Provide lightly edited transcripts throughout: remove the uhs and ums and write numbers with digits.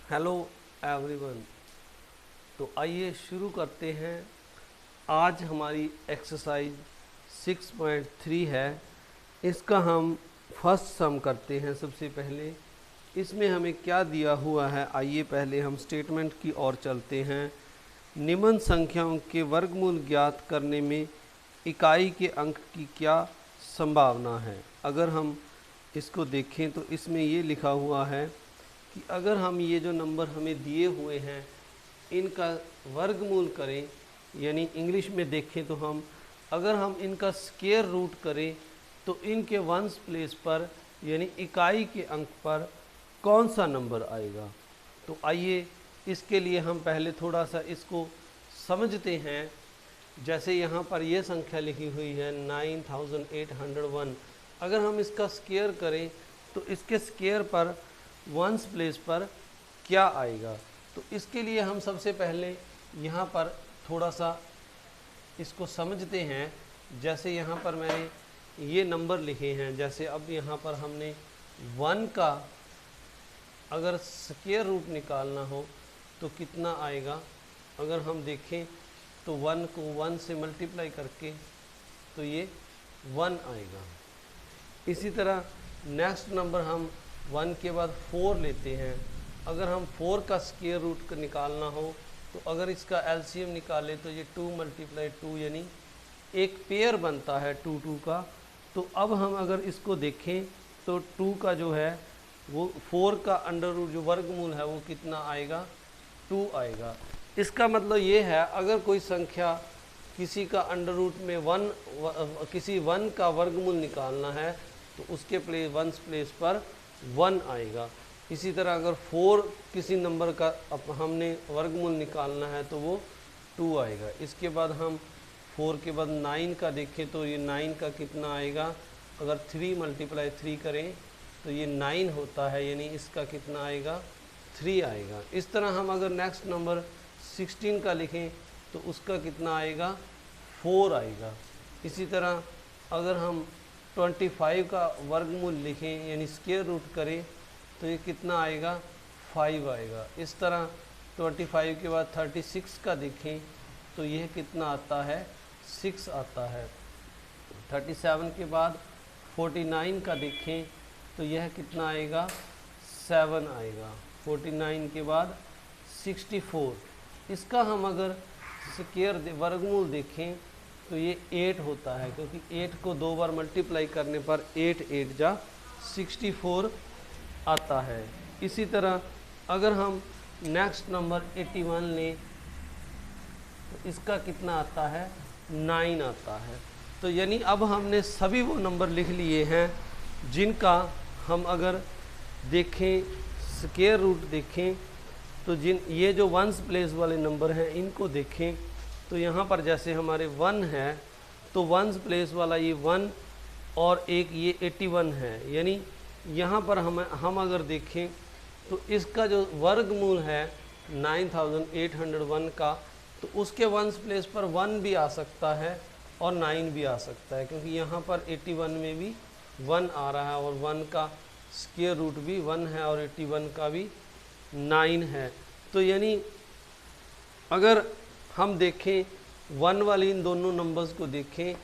Hello everyone. तो आइए शुरू करते हैं। आज हमारी एक्सरसाइज 6.3 है। इसका हम फर्स्ट सम करते हैं। सबसे पहले इसमें हमें क्या दिया हुआ है, आइए पहले हम स्टेटमेंट की ओर चलते हैं। निम्न संख्याओं के वर्गमूल ज्ञात करने में इकाई के अंक की क्या संभावना है। अगर हम इसको देखें तो इसमें ये लिखा हुआ है कि अगर हम ये जो नंबर हमें दिए हुए हैं इनका वर्गमूल करें, यानी इंग्लिश में देखें तो अगर हम इनका स्क्वायर रूट करें तो इनके वंस प्लेस पर यानी इकाई के अंक पर कौन सा नंबर आएगा। तो आइए इसके लिए हम पहले थोड़ा सा इसको समझते हैं। जैसे यहाँ पर यह संख्या लिखी हुई है 9801। अगर हम इसका स्क्वायर करें तो इसके स्क्वायर पर वंस प्लेस पर क्या आएगा। तो इसके लिए हम सबसे पहले यहाँ पर थोड़ा सा इसको समझते हैं। जैसे यहाँ पर मैंने ये नंबर लिखे हैं, जैसे अब यहाँ पर हमने 1 का अगर स्क्वायर रूट निकालना हो तो कितना आएगा। अगर हम देखें तो 1 को 1 से मल्टीप्लाई करके तो ये 1 आएगा। इसी तरह नेक्स्ट नंबर हम 1 के बाद 4 लेते हैं। अगर हम 4 का स्क्वायर रूट निकालना हो तो अगर इसका एलसीएम निकाले तो ये 2 × 2 यानी एक पेयर बनता है 2 2 का। तो अब हम अगर इसको देखें तो 2 का जो है वो 4 का अंडर रूट जो वर्गमूल है वो कितना आएगा, 2 आएगा। इसका मतलब ये है अगर कोई संख्या किसी का अंडर रूट में किसी 1 का वर्गमूल निकालना है तो उसके वंस प्लेस पर 1 आएगा। इसी तरह अगर 4 किसी नंबर का हमने वर्गमूल निकालना है तो वो 2 आएगा। इसके बाद हम 4 के बाद 9 का देखें तो ये 9 का कितना आएगा। अगर 3 × 3 करें तो ये 9 होता है, यानी इसका कितना आएगा, 3 आएगा। इस तरह हम अगर नेक्स्ट नंबर 16 का लिखें तो उसका कितना आएगा, 4 आएगा। इसी तरह अगर हम 25 का वर्गमूल लिखें यानी स्क्वायर रूट करें तो ये कितना आएगा, 5 आएगा। इस तरह 25 के बाद 36 का देखें तो यह कितना आता है, 6 आता है। 37 के बाद 49 का देखें तो यह कितना आएगा, 7 आएगा। 49 के बाद 64, इसका हम अगर स्क्वायर वर्गमूल देखें तो ये 8 होता है, क्योंकि 8 को 2 बार मल्टीप्लाई करने पर 8 8 जा 64 आता है। इसी तरह अगर हम नेक्स्ट नंबर 81 लें तो इसका कितना आता है, 9 आता है। तो यानी अब हमने सभी वो नंबर लिख लिए हैं जिनका हम अगर देखें स्क्वायर रूट देखें तो ये जो वंस प्लेस वाले नंबर हैं इनको देखें तो यहाँ पर जैसे हमारे 1 है तो वंस प्लेस वाला ये 1 और एक ये 81 है। यानी यहाँ पर हम अगर देखें तो इसका जो वर्गमूल है 9801 का, तो उसके वंस प्लेस पर 1 भी आ सकता है और 9 भी आ सकता है, क्योंकि यहाँ पर 81 में भी 1 आ रहा है और 1 का स्क्वायर रूट भी 1 है और 81 का भी 9 है। तो यानी अगर हम देखें 1 वाली इन दोनों नंबर्स को देखें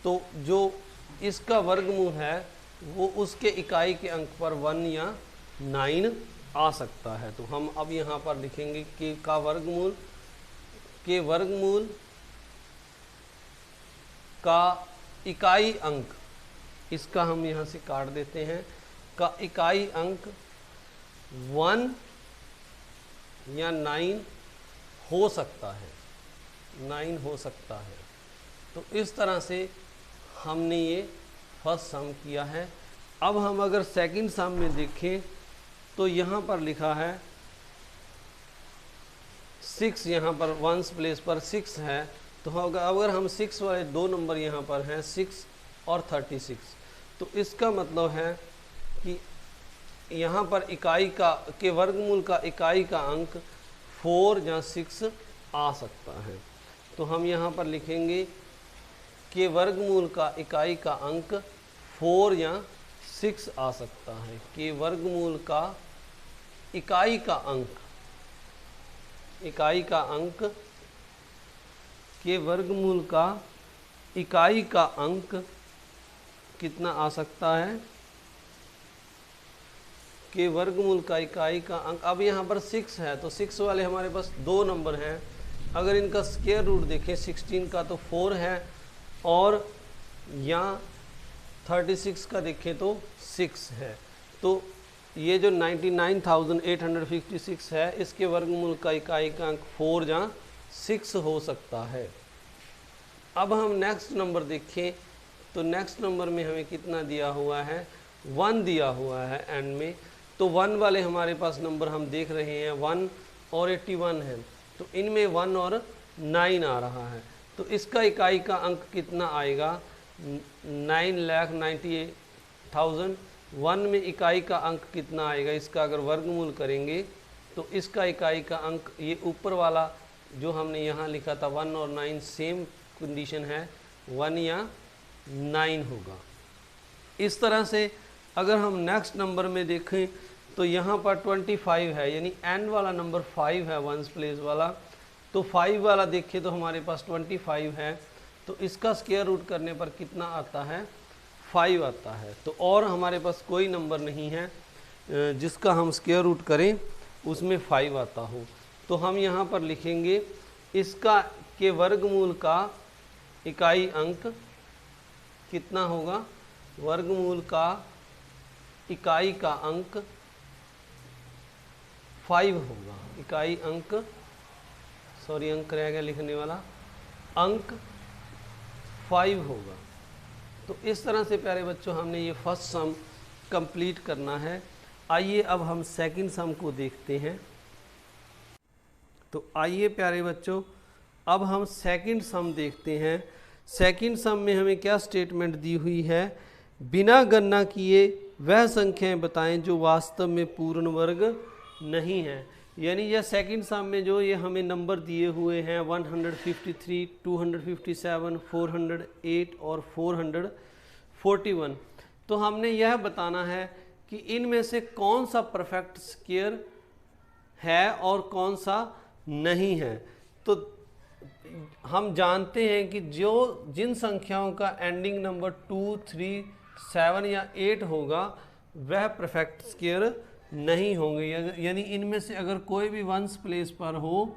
तो जो इसका वर्गमूल है वो उसके इकाई के अंक पर 1 या 9 आ सकता है। तो हम अब यहाँ पर लिखेंगे कि का वर्गमूल का इकाई अंक, इसका हम यहाँ से काट देते हैं, का इकाई अंक 1 या 9 हो सकता है, 9 हो सकता है। तो इस तरह से हमने ये फर्स्ट सम किया है। अब हम अगर सेकंड सम में देखें तो यहाँ पर लिखा है 6, यहाँ पर वंस प्लेस पर 6 है। तो अगर हम 6 वाले 2 नंबर यहाँ पर हैं 6 और 36, तो इसका मतलब है कि यहाँ पर इकाई के वर्गमूल का इकाई का अंक 4 या 6 आ सकता है। तो हम यहाँ पर लिखेंगे कि वर्गमूल का इकाई का अंक 4 या 6 आ सकता है। कि वर्गमूल का इकाई का अंक इकाई का अंक के वर्गमूल का इकाई का अंक कितना आ सकता है, के वर्गमूल का इकाई का अंक। अब यहाँ पर 6 है तो 6 वाले हमारे पास 2 नंबर हैं, अगर इनका स्क्वायर रूट देखें 16 का तो 4 है, और यहाँ 36 का देखें तो 6 है। तो ये जो 99,856 है, इसके वर्गमूल का इकाई का अंक 4 जहाँ 6 हो सकता है। अब हम नेक्स्ट नंबर देखें तो नेक्स्ट नंबर में हमें कितना दिया हुआ है, 1 दिया हुआ है एंड में। तो 1 वाले हमारे पास नंबर हम देख रहे हैं 1 और 81 है, तो इनमें 1 और 9 आ रहा है। तो इसका इकाई का अंक कितना आएगा, 9,98,000। 1 में इकाई का अंक कितना आएगा, इसका अगर वर्गमूल करेंगे तो इसका इकाई का अंक, ये ऊपर वाला जो हमने यहाँ लिखा था 1 और 9 सेम कंडीशन है, 1 या 9 होगा। इस तरह से अगर हम नेक्स्ट नंबर में देखें तो यहाँ पर 25 है, यानी एंड वाला नंबर 5 है, 1s प्लेस वाला। तो 5 वाला देखें तो हमारे पास 25 है, तो इसका स्क्वायर रूट करने पर कितना आता है, 5 आता है। तो और हमारे पास कोई नंबर नहीं है जिसका हम स्क्वायर रूट करें उसमें 5 आता हो। तो हम यहाँ पर लिखेंगे इसका के वर्गमूल का इकाई अंक कितना होगा, वर्गमूल का इकाई का अंक 5 होगा। इकाई अंक, सॉरी अंक रह गया लिखने वाला, अंक 5 होगा। तो इस तरह से प्यारे बच्चों हमने ये फर्स्ट सम कंप्लीट करना है। आइए अब हम सेकंड सम को देखते हैं। तो आइए प्यारे बच्चों अब हम सेकंड सम देखते हैं। सेकंड सम में हमें क्या स्टेटमेंट दी हुई है, बिना गणना किए वह संख्याएं बताएं जो वास्तव में पूर्ण वर्ग नहीं है। यानी यह सेकंड सम में जो ये हमें नंबर दिए हुए हैं 153, 257, 408 और 441, तो हमने यह बताना है कि इनमें से कौन सा परफेक्ट स्क्वायर है और कौन सा नहीं है। तो हम जानते हैं कि जो जिन संख्याओं का एंडिंग नंबर 2, 3, 7 या 8 होगा वह परफेक्ट स्क्वायर नहीं होंगे। यानी इनमें से अगर कोई भी 1s प्लेस पर हो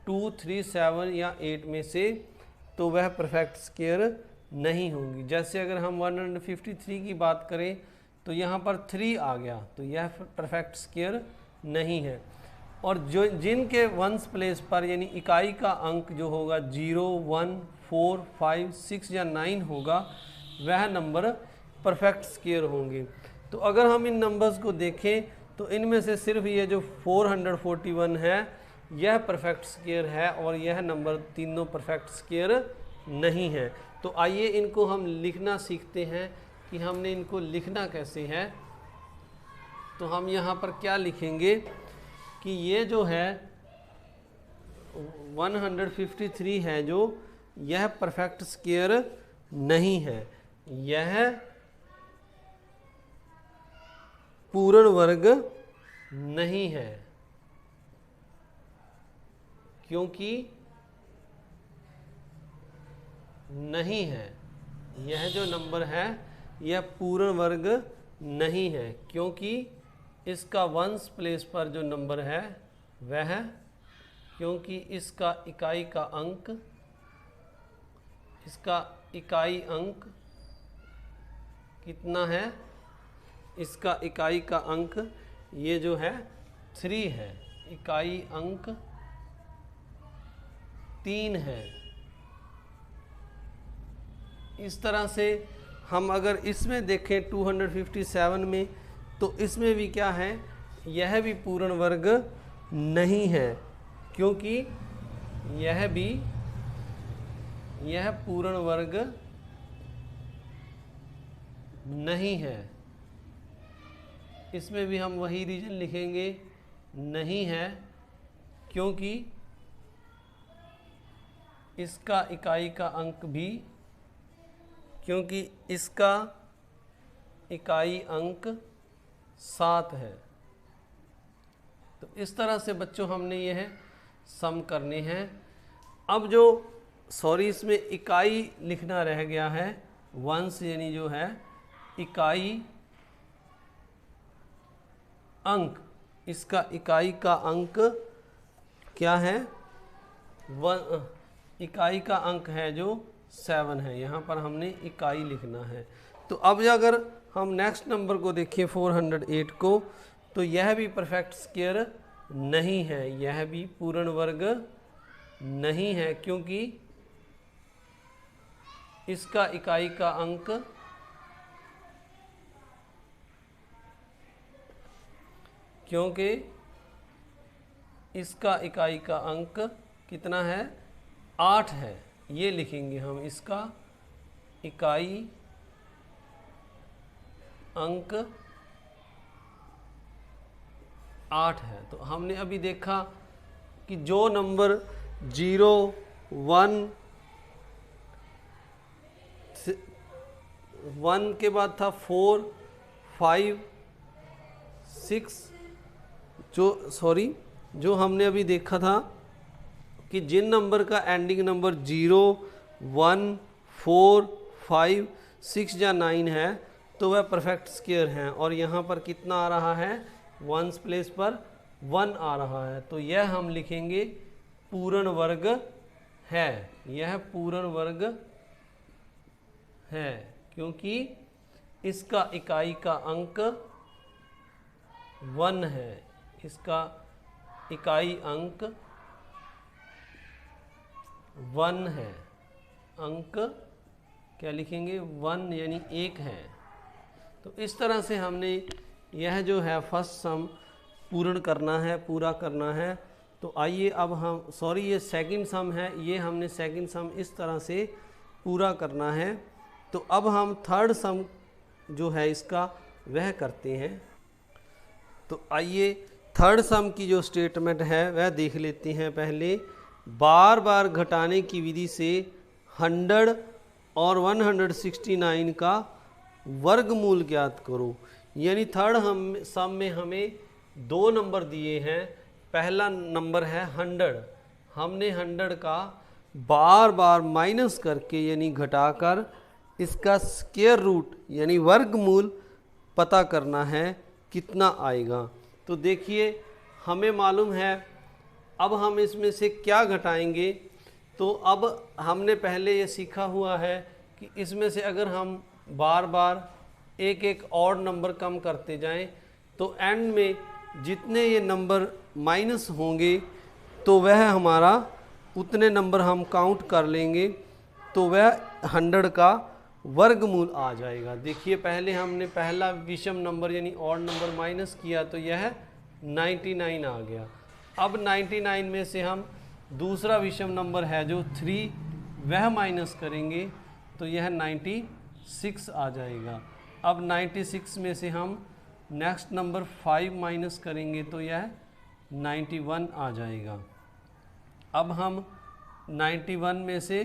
2, 3, 7 या 8 में से, तो वह परफेक्ट स्क्वायर नहीं होंगी। जैसे अगर हम 153 की बात करें तो यहाँ पर 3 आ गया, तो यह परफेक्ट स्क्वायर नहीं है। और जो जिनके 1s प्लेस पर यानी इकाई का अंक जो होगा 0, 1, 4, 5, 6 या 9 होगा, वह नंबर परफेक्ट स्क्वायर होंगे। तो अगर हम इन नंबर्स को देखें तो इनमें से सिर्फ ये जो 441 है यह परफेक्ट स्क्वायर है, और यह नंबर तीनों परफेक्ट स्क्वायर नहीं है। तो आइए इनको हम लिखना सीखते हैं कि हमने इनको लिखना कैसे है। तो हम यहाँ पर क्या लिखेंगे कि ये जो है 153 है जो, यह परफेक्ट स्क्वायर नहीं है, यह पूर्ण वर्ग नहीं है, क्योंकि नहीं है, यह जो नंबर है यह पूर्ण वर्ग नहीं है, क्योंकि इसका 1s प्लेस पर जो नंबर है वह, क्योंकि इसका इकाई का अंक, इसका इकाई अंक कितना है, इसका इकाई का अंक ये जो है 3 है, इकाई अंक 3 है। इस तरह से हम अगर इसमें देखें 257 में, तो इसमें भी क्या है, यह भी पूर्ण वर्ग नहीं है, क्योंकि यह पूर्ण वर्ग नहीं है। इसमें भी हम वही रीजन लिखेंगे, नहीं है, क्योंकि इसका इकाई का अंक भी, क्योंकि इसका इकाई अंक 7 है। तो इस तरह से बच्चों हमने यह सम करने हैं। अब जो सॉरी इसमें इकाई लिखना रह गया है, वंस यानी जो है इकाई अंक, इसका इकाई का अंक क्या है, इकाई का अंक है जो 7 है, यहाँ पर हमने इकाई लिखना है। तो अब अगर हम नेक्स्ट नंबर को देखें 408 को, तो यह भी परफेक्ट स्क्वायर नहीं है, यह भी पूर्ण वर्ग नहीं है, क्योंकि इसका इकाई का अंक इसका इकाई का अंक कितना है, 8 है। ये लिखेंगे हम, इसका इकाई अंक 8 है। तो हमने अभी देखा कि जो नंबर 0, 1 के बाद था 4, 5, 6, जो हमने अभी देखा था कि जिन नंबर का एंडिंग नंबर 0, 1, 4, 5, 6 या 9 है तो वह परफेक्ट स्क्वायर हैं। और यहाँ पर कितना आ रहा है, वंस प्लेस पर 1 आ रहा है, तो यह हम लिखेंगे पूर्ण वर्ग है, यह पूर्ण वर्ग है, क्योंकि इसका इकाई का अंक 1 है, इसका इकाई अंक 1 है, अंक क्या लिखेंगे, 1 यानी 1 है। तो इस तरह से हमने यह जो है फर्स्ट सम पूर्ण करना है, पूरा करना है। तो आइए अब हम, ये सेकंड सम है, ये हमने सेकंड सम इस तरह से पूरा करना है। तो अब हम थर्ड सम जो है इसका वह करते हैं। तो आइए थर्ड सम की जो स्टेटमेंट है वह देख लेते हैं। पहले बार बार घटाने की विधि से 100 और 169 का वर्गमूल ज्ञात करो। यानी थर्ड सम में हमें 2 नंबर दिए हैं। पहला नंबर है 100, हमने 100 का बार बार माइनस करके यानी घटाकर इसका स्क्वायर रूट यानी वर्गमूल पता करना है कितना आएगा। तो देखिए हमें मालूम है, अब हम इसमें से क्या घटाएंगे। तो अब हमने पहले ये सीखा हुआ है कि इसमें से अगर हम बार बार एक एक और नंबर कम करते जाएं तो एंड में जितने ये नंबर माइनस होंगे तो वह हमारा उतने नंबर हम काउंट कर लेंगे, तो वह 100 का वर्गमूल आ जाएगा। देखिए पहले हमने पहला विषम नंबर यानी ऑड नंबर माइनस किया तो यह 99 आ गया। अब 99 में से हम दूसरा विषम नंबर है जो 3 वह माइनस करेंगे तो यह 96 आ जाएगा। अब 96 में से हम नेक्स्ट नंबर 5 माइनस करेंगे तो यह 91 आ जाएगा। अब हम 91 में से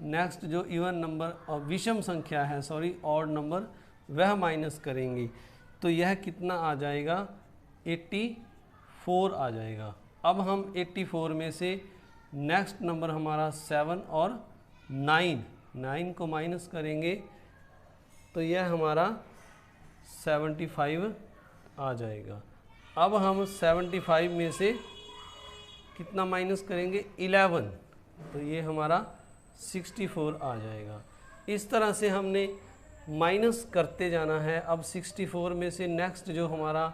नेक्स्ट जो इवन नंबर और विषम संख्या है ऑड नंबर वह माइनस करेंगे तो यह कितना आ जाएगा, 84 आ जाएगा। अब हम 84 में से नेक्स्ट नंबर हमारा 7 और 9 को माइनस करेंगे तो यह हमारा 75 आ जाएगा। अब हम 75 में से कितना माइनस करेंगे, 11, तो ये हमारा 64 आ जाएगा। इस तरह से हमने माइनस करते जाना है। अब 64 में से नेक्स्ट जो हमारा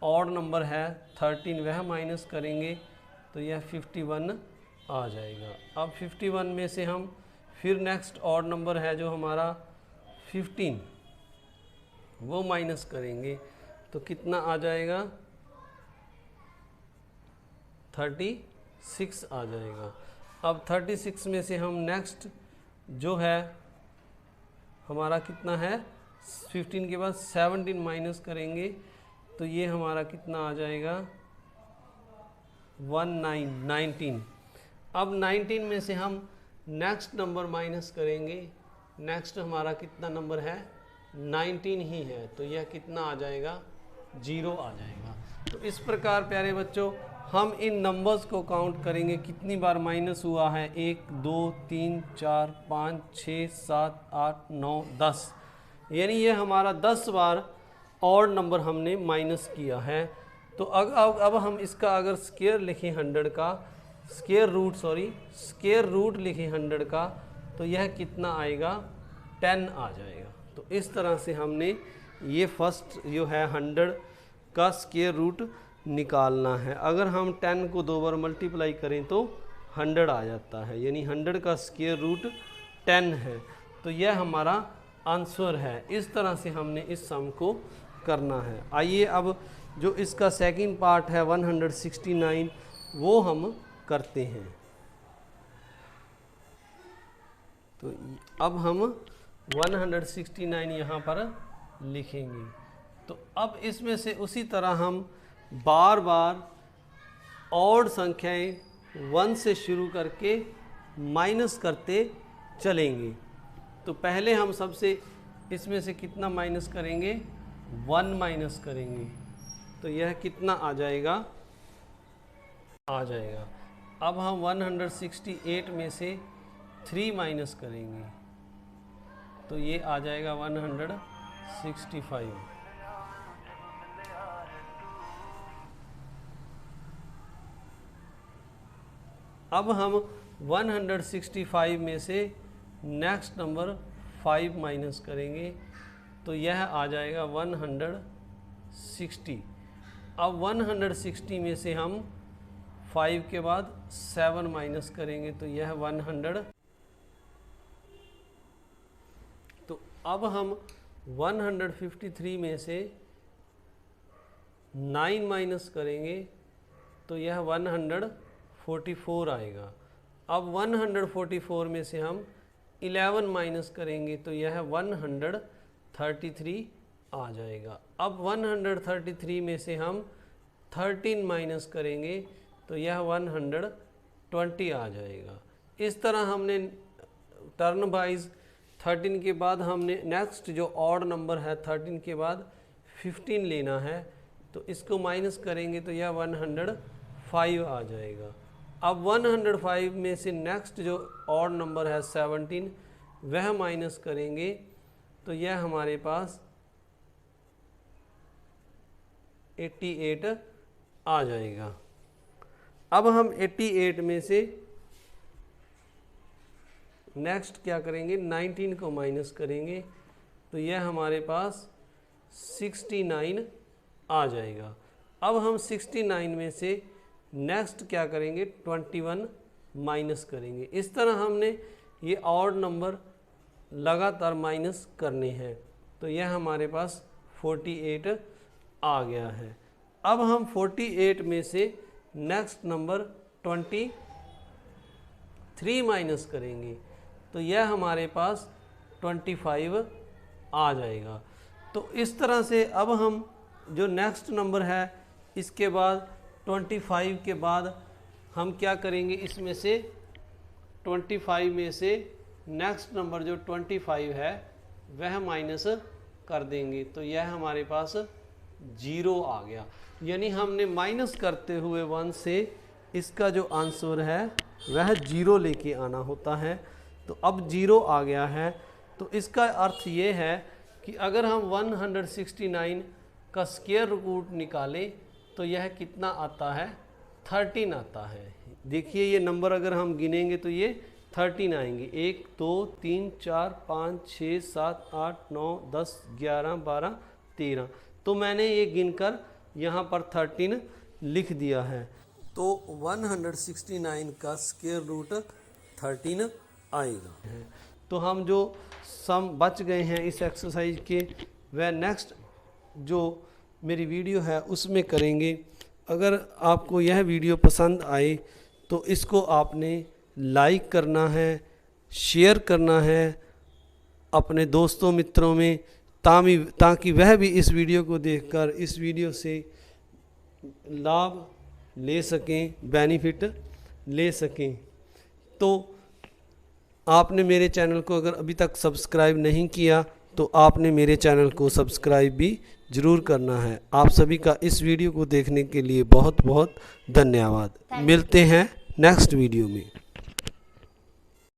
ऑड नंबर है 13 वह माइनस करेंगे तो यह 51 आ जाएगा। अब 51 में से हम फिर नेक्स्ट ऑड नंबर है जो हमारा 15 वो माइनस करेंगे तो कितना आ जाएगा, 36 आ जाएगा। अब 36 में से हम नेक्स्ट जो है हमारा कितना है, 15 के बाद 17 माइनस करेंगे तो ये हमारा कितना आ जाएगा, 19। अब 19 में से हम नेक्स्ट नंबर माइनस करेंगे, नेक्स्ट हमारा कितना नंबर है, 19 ही है तो यह कितना आ जाएगा, 0 आ जाएगा। तो इस प्रकार प्यारे बच्चों हम इन नंबर्स को काउंट करेंगे कितनी बार माइनस हुआ है। 1 2 3 4 5 6 7 8 9 10, यानी ये हमारा 10 बार और नंबर हमने माइनस किया है। तो अब हम इसका अगर स्क्वायर लिखें 100 का, स्क्वायर रूट लिखें 100 का, तो यह कितना आएगा 10 आ जाएगा। तो इस तरह से हमने ये फर्स्ट जो है 100 का स्क्वायर रूट निकालना है। अगर हम 10 को 2 बार मल्टीप्लाई करें तो 100 आ जाता है, यानी 100 का स्क्वायर रूट 10 है। तो यह हमारा आंसर है। इस तरह से हमने इस सम को करना है। आइए अब जो इसका सेकंड पार्ट है 169 वो हम करते हैं। तो अब हम 169 यहाँ पर लिखेंगे। तो अब इसमें से उसी तरह हम बार बार ऑड संख्याएं 1 से शुरू करके माइनस करते चलेंगे। तो पहले हम सबसे इसमें से कितना माइनस करेंगे, 1 माइनस करेंगे। तो यह कितना आ जाएगा, अब हम 168 में से 3 माइनस करेंगे, तो ये आ जाएगा 165। अब हम 165 में से नेक्स्ट नंबर 5 माइनस करेंगे, तो यह आ जाएगा 160। अब 160 में से हम 5 के बाद 7 माइनस करेंगे, तो यह 100। तो अब हम 153 में से 9 माइनस करेंगे, तो यह 144 आएगा। अब 144 में से हम 11 माइनस करेंगे, तो यह 133 आ जाएगा। अब 133 में से हम 13 माइनस करेंगे, तो यह 120 आ जाएगा। इस तरह हमने टर्न वाइज 13 के बाद हमने नेक्स्ट जो ऑड नंबर है 13 के बाद 15 लेना है, तो इसको माइनस करेंगे तो यह 105 आ जाएगा। अब 105 में से नेक्स्ट जो ऑड नंबर है 17 वह माइनस करेंगे, तो यह हमारे पास 88 आ जाएगा। अब हम 88 में से नेक्स्ट क्या करेंगे, 19 को माइनस करेंगे, तो यह हमारे पास 69 आ जाएगा। अब हम 69 में से नेक्स्ट क्या करेंगे, 21 माइनस करेंगे। इस तरह हमने ये ऑड नंबर लगातार माइनस करने हैं, तो यह हमारे पास 48 आ गया है। अब हम 48 में से नेक्स्ट नंबर 23 माइनस करेंगे, तो यह हमारे पास 25 आ जाएगा। तो इस तरह से अब हम जो नेक्स्ट नंबर है इसके बाद 25 के बाद हम क्या करेंगे, इसमें से 25 में से नेक्स्ट नंबर जो 25 है वह माइनस कर देंगे, तो यह हमारे पास 0 आ गया। यानी हमने माइनस करते हुए 1 से इसका जो आंसर है वह 0 लेके आना होता है। तो अब 0 आ गया है, तो इसका अर्थ ये है कि अगर हम 169 का स्क्वायर रूट निकालें तो यह कितना आता है, 13 आता है। देखिए ये नंबर अगर हम गिनेंगे तो ये 13 आएंगे। 1 2 3 4 5 6 7 8 9 10 11 12 13। तो मैंने ये गिनकर यहाँ पर 13 लिख दिया है। तो 169 का स्क्वायर रूट 13 आएगा। तो हम जो सम बच गए हैं इस एक्सरसाइज के वह नेक्स्ट जो मेरी वीडियो है उसमें करेंगे। अगर आपको यह वीडियो पसंद आए तो इसको आपने लाइक करना है, शेयर करना है अपने दोस्तों मित्रों में, ताकि वह भी इस वीडियो को देखकर इस वीडियो से लाभ ले सकें, बेनिफिट ले सकें। तो आपने मेरे चैनल को अगर अभी तक सब्सक्राइब नहीं किया तो आपने मेरे चैनल को सब्सक्राइब भी ज़रूर करना है। आप सभी का इस वीडियो को देखने के लिए बहुत बहुत धन्यवाद। मिलते हैं नेक्स्ट वीडियो में।